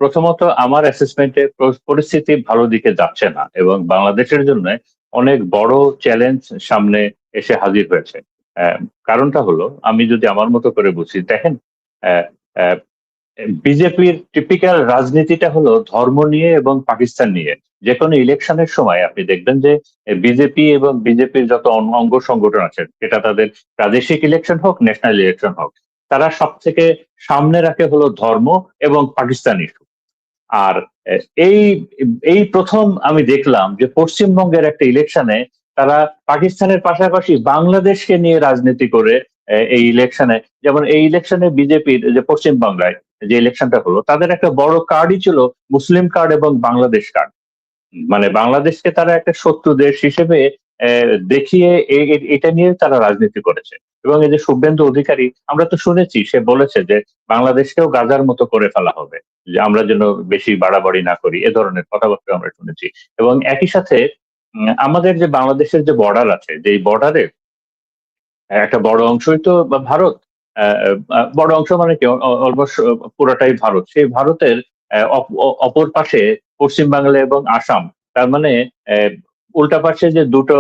প্রথমত আমার অ্যাসেসমেন্টে পরিস্থিতি ভালো দিকে যাচ্ছে না, এবং বাংলাদেশের জন্য অনেক বড় চ্যালেঞ্জ সামনে এসে হাজির হয়েছে। আহ, কারণটা হলো, আমি যদি আমার মতো করে বুঝি, দেখেন, বিজেপির টিপিক্যাল রাজনীতিটা হলো ধর্ম নিয়ে এবং পাকিস্তান নিয়ে। যে কোনো ইলেকশনের সময় আপনি দেখবেন যে বিজেপি এবং বিজেপির যত অঙ্গ সংগঠন আছে, সেটা তাদের প্রাদেশিক ইলেকশন হোক, ন্যাশনাল ইলেকশন হোক, তারা সব থেকে সামনে রাখে হলো ধর্ম এবং পাকিস্তান ইস্যু। আর এই এই প্রথম আমি দেখলাম যে পশ্চিমবঙ্গের একটা ইলেকশনে তারা পাকিস্তানের পাশাপাশি বাংলাদেশকে নিয়ে রাজনীতি করে এই ইলেকশনে, যেমন এই ইলেকশনে বিজেপির যে পশ্চিম বাংলায় যে ইলেকশনটা হলো, তাদের একটা বড় কার্ডই ছিল মুসলিম কার্ড এবং বাংলাদেশ কার্ড। মানে বাংলাদেশকে তারা একটা শত্রু দেশ হিসেবে দেখিয়ে এটা নিয়ে তারা রাজনীতি করেছে। এবং এই যে শুভেন্দু অধিকারী, আমরা তো শুনেছি সে বলেছে যে বাংলাদেশকেও গাজার মতো করে ফেলা হবে, যে আমরা যেন বেশি বাড়াবাড়ি না করি, এ ধরনের কথাবার্তা আমরা শুনেছি। এবং একই সাথে আমাদের যে বাংলাদেশের যে বর্ডার আছে, যে বর্ডারে একটা বড় অংশই তো ভারত। বড় অংশ মানে কি, অলমোস্ট পুরোটাই ভারত। সেই ভারতের অপর পাশে পশ্চিম বাংলা এবং আসাম। তার মানে আহ, উল্টা পাশে যে দুটো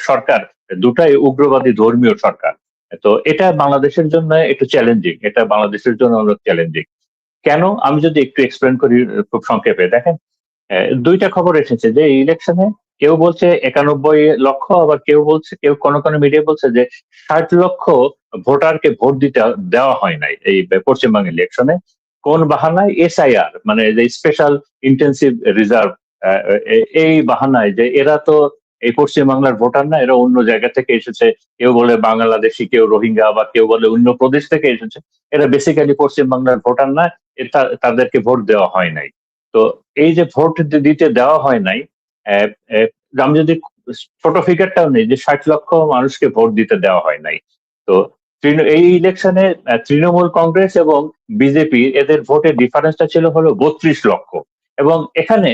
সরকার, দুটাই উগ্রবাদী ধর্মীয় সরকার। তো এটা বাংলাদেশের জন্য একটু চ্যালেঞ্জিং, এটা বাংলাদেশের জন্য অনেক চ্যালেঞ্জিং। কেন, আমি যদি একটু এক্সপ্লেন করি খুব সংক্ষেপে। দেখেন, দুইটা খবর এসেছে যে এই ইলেকশনে কেউ বলছে 91 লক্ষ, আবার কেউ বলছে, কেউ কোনো কোনো মিডিয়া বলছে যে 60 লক্ষ ভোটারকে ভোট দিতে দেওয়া হয় নাই এই পশ্চিমবঙ্গ ইলেকশনে। কোন বাহানায়? এসআইআর, মানে যে স্পেশাল ইন্টেন্সিভ রিজার্ভ, এই বাহানায় যে এরা তো এই পশ্চিমবাংলার ভোটার না, এরা অন্য জায়গা থেকে এসেছে। কেউ বলে বাংলাদেশি, কেউ রোহিঙ্গা, আবার কেউ বলে অন্য প্রদেশ থেকে এসেছে। এরা বেসিক্যালি পশ্চিমবাংলার ভোটার না, তাদেরকে ভোট দেওয়া হয় নাই। তো এই যে ভোট দিতে দেওয়া হয় নাই, আহ, আহ, আমি যদি ছোট ফিগারটাও নেই, যে 60 লক্ষ মানুষকে ভোট দিতে দেওয়া হয় নাই। তো এই ইলেকশনে তৃণমূল কংগ্রেস এবং বিজেপি, এদের ভোটের ডিফারেন্সটা ছিল হলো 32 লক্ষ। এবং এখানে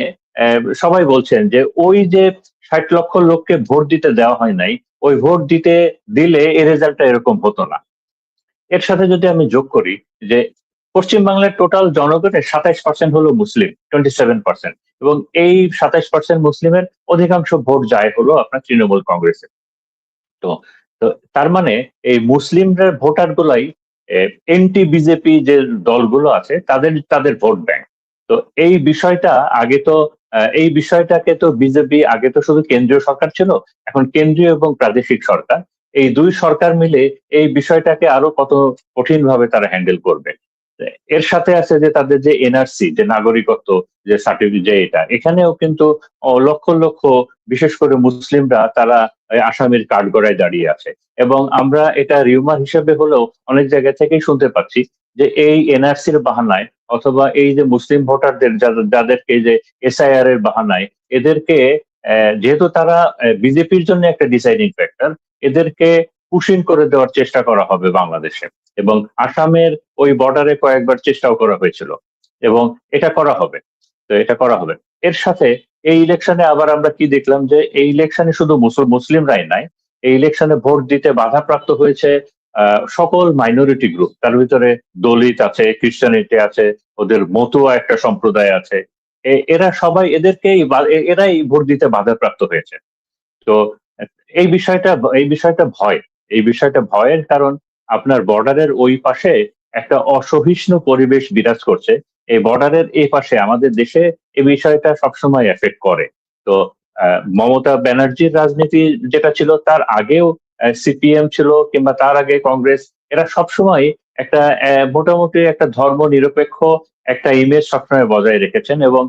সবাই বলছেন যে ওই যে 60 লক্ষ লোককে ভোট দিতে দেওয়া হয় নাই, ওই ভোট দিতে দিলে এই রেজাল্টটা এরকম হতো না। এর সাথে যদি আমি যোগ করি যে পশ্চিমবাংলার টোটাল জনগণের 27% হলো মুসলিম, 27%। এবং এই 27% মুসলিমের অধিকাংশ ভোট যায় হলো আপনার তৃণমূল কংগ্রেসে। তো তো তার মানে এই মুসলিমরা ভোটার গুলাই এনটি বিজেপি যে দলগুলো আছে, তাদের তাদের ভোট ব্যাংক। তো এই বিষয়টা আগে তো এই বিষয়টাকে তো বিজেপি আগে তো শুধু কেন্দ্রীয় সরকার ছিল, এখন কেন্দ্রীয় এবং প্রাদেশিক সরকার, এই দুই সরকার মিলে এই বিষয়টাকে আরো কত কঠিন ভাবে তারা হ্যান্ডেল করবে। এর সাথে আছে যে তাদের যে এনআরসি, যে নাগরিকত্ব যে সার্টিফিকেট, যে এটা এখানেও কিন্তু লক্ষ লক্ষ, বিশেষ করে মুসলিমরা, তারা আসামির কাঠগড়ায় দাঁড়িয়ে আছে। এবং আমরা এটা রিউমার হিসেবে হলেও অনেক জায়গা থেকেই শুনতে পাচ্ছি যে এই এনআরসির বাহানায়, অথবা এই যে মুসলিম ভোটারদের যাদেরকে যে এসআইআর এর বাহানায়, এদেরকে যেহেতু তারা বিজেপির জন্য একটা ডিসাইডিং ফ্যাক্টর, এদেরকে পুশিং করে দেওয়ার চেষ্টা করা হবে বাংলাদেশে। এবং আসামের ওই বর্ডারে কয়েকবার চেষ্টাও করা হয়েছিল, এবং এটা করা হবে। তো এটা করা হবে। এর সাথে এই ইলেকশনে আবার আমরা কি দেখলাম, যে এই ইলেকশনে শুধু মুসলিমরাই নাই, এই ইলেকশনে ভোট দিতে বাধাপ্রাপ্ত হয়েছে সকল মাইনরিটি গ্রুপ। তার ভিতরে দলিত আছে, খ্রিস্টানিটি আছে, ওদের মতুয়া একটা সম্প্রদায় আছে। এরা সবাই, এরাই ভোট দিতে বাধাপ্রাপ্ত হয়েছে। তো এই বিষয়টা ভয়, এই বিষয়টা ভয়ের কারণ, আপনার বর্ডারের ওই পাশে একটা অসহিষ্ণু পরিবেশ বিরাজ করছে। এই বর্ডারের এই পাশে আমাদের দেশে এই বিষয়টা সবসময় এফেক্ট করে। তো মমতা ব্যানার্জির রাজনীতি যেটা ছিল, তার আগেও সিপিএম ছিল, কিংবা তার আগে কংগ্রেস, এরা সবসময় একটা মোটামুটি একটা ধর্ম নিরপেক্ষ একটা ইমেজ সবসময় বজায় রেখেছেন, এবং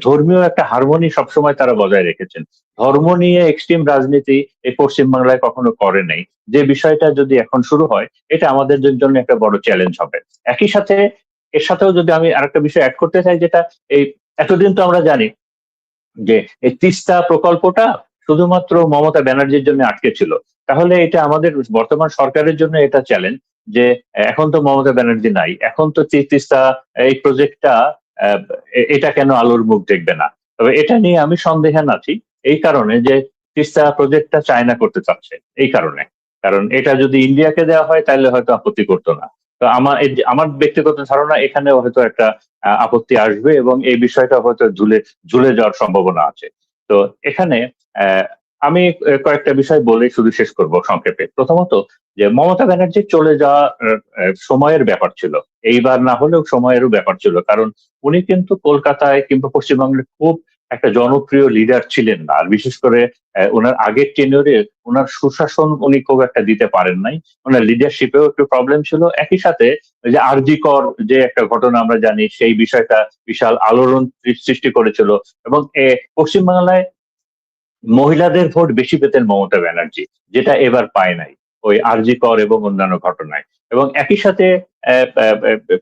ধর্মীয় একটা হারমোনি সবসময় তারা বজায় রেখেছেন। ধর্ম নিয়ে এক্সট্রিম রাজনীতি এই পশ্চিমবাংলায় কখনো করে নাই। যে বিষয়টা যদি এখন শুরু হয়, এটা আমাদের জন্য একটা বড় চ্যালেঞ্জ হবে। একই সাথে, এর সাথেও যদি আমি আরেকটা বিষয় অ্যাড করতে চাই, যেটা এই এতদিন তো আমরা জানি যে এই তিস্তা প্রকল্পটা শুধুমাত্র মমতা ব্যানার্জির জন্য আটকে ছিল। তাহলে এটা আমাদের বর্তমান সরকারের জন্য এটা চ্যালেঞ্জ, যে এখন তো মমতা ব্যানার্জি নাই, এখন তো তিস্তা এই প্রজেক্টটা, এটা কেন আলোর মুখ দেখবে না? তবে এটা নিয়ে আমি সন্দেহান আছি, এই কারণে যে তিস্তা প্রজেক্টটা চায়না করতে চাচ্ছে, এই কারণে। কারণ এটা যদি ইন্ডিয়াকে দেওয়া হয় তাহলে হয়তো আপত্তি করতো না। তো আমার ব্যক্তিগত ধারণা এখানে হয়তো একটা আপত্তি আসবে এবং এই বিষয়টা হয়তো ঝুলে ঝুলে যাওয়ার সম্ভাবনা আছে। তো এখানে আহ, আমি কয়েকটা বিষয় বলে শুধু শেষ করব সংক্ষেপে। প্রথমত, যে মমতা ব্যানার্জির চলে যাওয়া সময়ের ব্যাপার ছিল, এইবার না হলেও সময়েরও ব্যাপার ছিল। কারণ উনি কিন্তু কলকাতায় কিংবা পশ্চিমবঙ্গের খুব একটা জনপ্রিয় লিডার ছিলেন না। আর বিশেষ করে ওনার আগের টেনিয়রে ওনার সুশাসন উনি খুব একটা দিতে পারেন নাই। ওনার লিডারশিপেও একটু প্রবলেম ছিল। একই সাথে ওই যে আরজি কর যে একটা ঘটনা আমরা জানি, সেই বিষয়টা বিশাল আলোড়ন সৃষ্টি করেছিল। এবং পশ্চিমবাংলায় মহিলাদের ভোট বেশি পেতেন মমতা ব্যানার্জি, যেটা এবার পায় নাই ওই আরজি কর এবং অন্যান্য ঘটনায়। এবং একই সাথে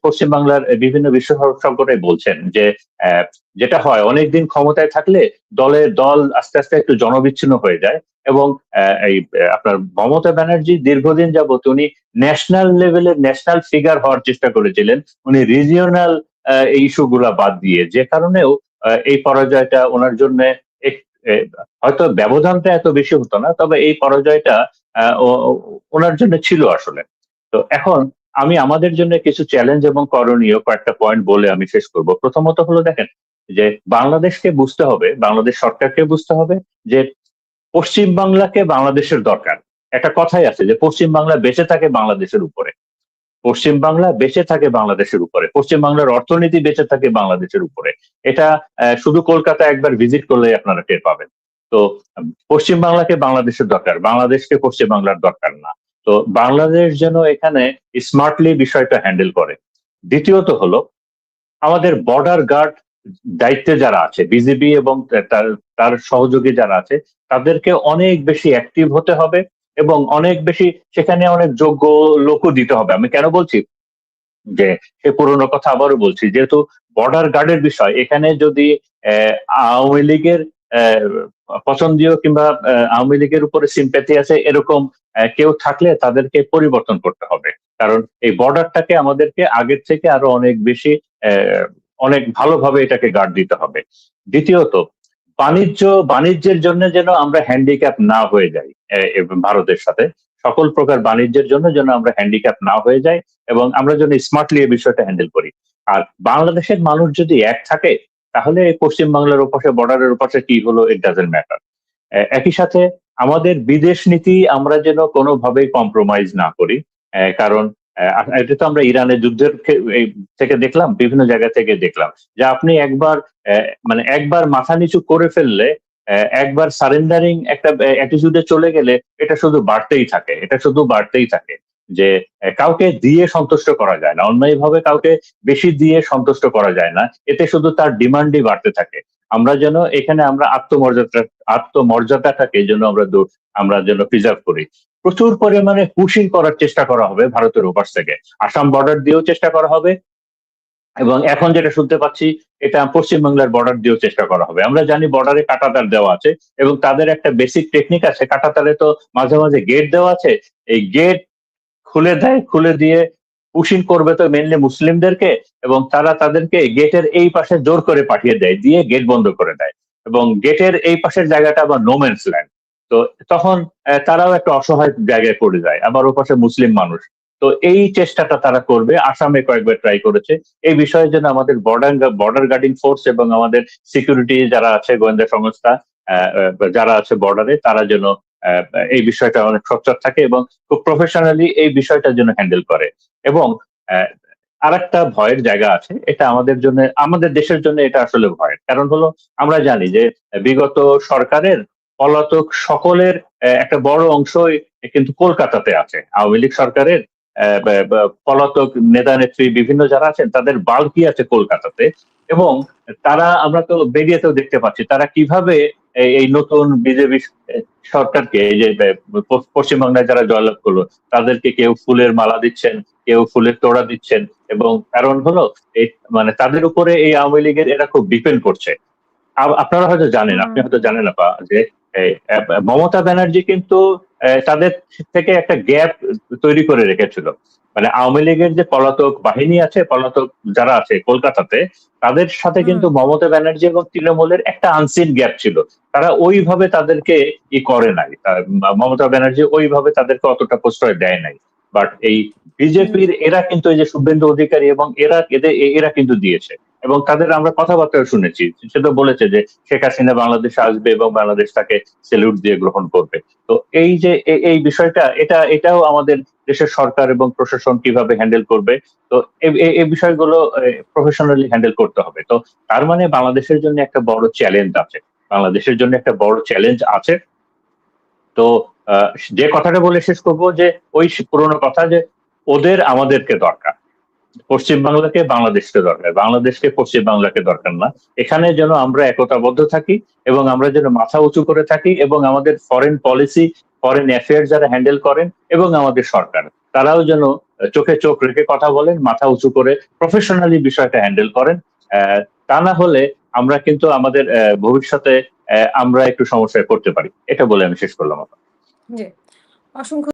পশ্চিমবাংলার বিভিন্ন বিশেষজ্ঞরাই বলছেন যে আহ, যেটা হয় অনেকদিন ক্ষমতায় থাকলে দল আস্তে আস্তে একটু জনবিচ্ছিন্ন হয়ে যায়। এবং আপনার মমতা ব্যানার্জি দীর্ঘদিন যাবত উনি ন্যাশনাল লেভেলের ন্যাশনাল ফিগার হওয়ার চেষ্টা করেছিলেন, উনি রিজিওনাল এই ইস্যুগুলা বাদ দিয়ে, যে কারণেও এই পরাজয়টা ওনার জন্য হয়তো ব্যবধানটা এত বেশি হতো না, তবে এই পরাজয়টা ওনার জন্য ছিল আসলে। তো এখন আমি আমাদের জন্য কিছু চ্যালেঞ্জ এবং করণীয় কয়েকটা পয়েন্ট বলে আমি শেষ করব। প্রথমত হলো, দেখেন যে বাংলাদেশকে বুঝতে হবে, বাংলাদেশ সরকারকে বুঝতে হবে যে পশ্চিম বাংলাকে বাংলাদেশের দরকার। একটা কথাই আছে যে পশ্চিম বাংলা বেঁচে থাকে বাংলাদেশের উপরে, পশ্চিম বাংলা বেঁচে থাকে বাংলাদেশের উপরে, পশ্চিম বাংলার অর্থনীতি বেঁচে থাকে বাংলাদেশের উপরে। এটা শুধু কলকাতা একবার ভিজিট করলে আপনারা টের পাবেন। তো পশ্চিম বাংলাকে বাংলাদেশের দরকার, বাংলাদেশকে পশ্চিম বাংলার দরকার না। তো বাংলাদেশ যেন এখানে স্মার্টলি বিষয়টা হ্যান্ডেল করে। দ্বিতীয়ত হলো, আমাদের বর্ডার গার্ড দায়িত্বে যারা আছে, বিজিবি এবং তার তার সহযোগী যারা আছে, তাদেরকে অনেক বেশি অ্যাক্টিভ হতে হবে এবং অনেক বেশি সেখানে অনেক যোগ্য লোকও দিতে হবে। আমি কেন বলছি যে সে পুরোনো কথা আবারও বলছি, যেহেতু বর্ডার গার্ডের বিষয়, এখানে যদি আওয়ামী লীগের আহ, পছন্দীয় কিংবা আওয়ামী লীগের উপরে সিম্প্যাথি আছে এরকম কেউ থাকলে তাদেরকে পরিবর্তন করতে হবে। কারণ এই বর্ডারটাকে আমাদেরকে আগের থেকে আরো অনেক বেশি অনেক ভালোভাবে এটাকে গার্ড দিতে হবে। দ্বিতীয়ত, বাণিজ্য বাণিজ্যের জন্য যেন আমরা হ্যান্ডিক্যাপ না হয়ে যাই ভারতের সাথে। সকল প্রকার বাণিজ্যের জন্য যেন আমরা হ্যান্ডিক্যাপ না হয়ে যাই এবং আমরা যেন স্মার্টলি এই বিষয়টা হ্যান্ডেল করি। আর বাংলাদেশের মানুষ যদি এক থাকে, তাহলে পশ্চিম বাংলার ওপাশে বর্ডারের ওপাশে কি হলো ইট ডাজেন্ট ম্যাটার। একই সাথে আমাদের বিদেশ নীতি আমরা যেন কোনোভাবেই কম্প্রোমাইজ না করি। কারণ এটা তো আমরা ইরানের যুদ্ধের থেকে দেখলাম, বিভিন্ন জায়গা থেকে দেখলাম যে আপনি একবার মানে একবার মাথা নিচু করে ফেললে, একবার সারেন্ডারিং একটা অ্যাটিটিউডে চলে গেলে এটা শুধু বাড়তেই থাকে, এটা শুধু বাড়তেই থাকে। যে কাউকে দিয়ে সন্তুষ্ট করা যায় না, অন্যায়ভাবে কাউকে বেশি দিয়ে সন্তুষ্ট করা যায় না, এতে শুধু তার ডিমান্ডই বাড়তে থাকে। আমরা যেন এখানে আমরা আত্মমর্যাদাটাকে যেন আমরা যেন প্রিজার্ভ করি। প্রচুর পরিমাণে পুশিং করার চেষ্টা করা হবে ভারতের ওপাশ থেকে, আসাম বর্ডার দিয়েও চেষ্টা করা হবে এবং এখন যেটা শুনতে পাচ্ছি এটা পশ্চিমবাংলার বর্ডার দিয়েও চেষ্টা করা হবে। আমরা জানি বর্ডারে কাঁটাতার দেওয়া আছে এবং তাদের একটা বেসিক টেকনিক আছে, কাঁটাতারে তো মাঝে মাঝে গেট দেওয়া আছে, এই গেট খুলে দেয়, খুলে দিয়ে পুশিং করবে তো মেনলি মুসলিমদেরকে, এবং তারা তাদেরকে গেটের এই পাশে জোর করে পাঠিয়ে দেয়, দিয়ে গেট বন্ধ করে দেয় এবং গেটের এই পাশের জায়গাটা আবার নোম্যান্স ল্যান্ড। তো তখন তারাও একটা অসহায় জায়গায় পড়ে যায়, আবার ও পাশে মুসলিম মানুষ। তো এই চেষ্টাটা তারা করবে, আসামে কয়েকবার ট্রাই করেছে। এই বিষয়ে যেন আমাদের বর্ডার গার্ডিং ফোর্স এবং আমাদের সিকিউরিটি যারা আছে, গোয়েন্দা সংস্থা যারা আছে বর্ডারে, তারা যেন আহ, এই বিষয়টা অনেক সোচ্চার থাকে এবং খুব প্রফেশনালি এই বিষয়টা যেন হ্যান্ডেল করে। এবং আর একটা ভয়ের জায়গা আছে, এটা আমাদের জন্য, আমাদের দেশের জন্য এটা আসলে ভয়ের কারণ হলো, আমরা জানি যে বিগত সরকারের পলাতক সকলের একটা বড় অংশই কিন্তু কলকাতাতে আছে। আওয়ামী লীগ সরকারের পলাতক নেতা নেত্রী বিভিন্ন যারা আছেন তাদের বাল্কি আছে কলকাতাতে। এবং তারা, আমরা তো বেরিয়েতেও দেখতে পাচ্ছি তারা কিভাবে এই নতুন বিজেপি সরকারকে, এই যে পশ্চিমবাংলায় যারা জয়লাভ করলো, তাদেরকে কেউ ফুলের মালা দিচ্ছেন, কেউ ফুলের তোড়া দিচ্ছেন। এবং কারণ হলো এই, মানে তাদের উপরে এই আওয়ামী লীগের এরা খুব ডিপেন্ড করছে। আপনারা হয়তো জানেন, আপনি হয়তো জানেন না যে মমতা ব্যানার্জি কিন্তু তাদের থেকে একটা গ্যাপ তৈরি করে রেখেছিল। মানে আওয়ামী লীগের যে পলাতক বাহিনী আছে, পলাতক যারা আছে কলকাতাতে, তাদের সাথে হুম। কিন্তু মমতা ব্যানার্জি এবং তৃণমূলের একটা আনসিন গ্যাপ ছিল। তারা ওইভাবে তাদেরকে করে নাই, মমতা ব্যানার্জি ওইভাবে তাদেরকে অতটা প্রশ্রয় দেয় নাই। বাট এই বিজেপির এরা কিন্তু এই যে শুভেন্দু অধিকারী এবং এরা কিন্তু দিয়েছে, এবং তাদের আমরা কথাবার্তা শুনেছি, সে তো বলেছে যে শেখ হাসিনা বাংলাদেশে আসবে এবং বাংলাদেশ তাকে সেলুট দিয়ে গ্রহণ করবে। তো এই যে এই বিষয়টা, এটাও আমাদের দেশের সরকার এবং প্রশাসন কিভাবে হ্যান্ডেল করবে। তো এই বিষয়গুলো প্রফেশনালি হ্যান্ডেল করতে হবে। তো তার মানে বাংলাদেশের জন্য একটা বড় চ্যালেঞ্জ আছে, বাংলাদেশের জন্য একটা বড় চ্যালেঞ্জ আছে। তো আহ, যে কথাটা বলে শেষ করবো যে ওই পুরোনো কথা যে ওদের আমাদেরকে দরকার, পশ্চিম বাংলাকে বাংলাদেশকে দরকার, বাংলাদেশকে পশ্চিম বাংলাকে দরকার না। এখানে যেন আমরা একতাবদ্ধ থাকি এবং আমরা যেন মাথা উঁচু করে থাকি, এবং আমাদের ফরেন পলিসি, ফরেন অ্যাফেয়ার্স যারা হ্যান্ডেল করেন এবং আমাদের সরকার, তারাও যেন চোখে চোখ রেখে কথা বলেন, মাথা উঁচু করে প্রফেশনালি বিষয়টা হ্যান্ডেল করেন। তা না হলে আমরা কিন্তু আমাদের ভবিষ্যতে আমরা একটু সমস্যায় পড়তে পারি। এটা বলে আমি শেষ করলাম। জি, অসংখ্য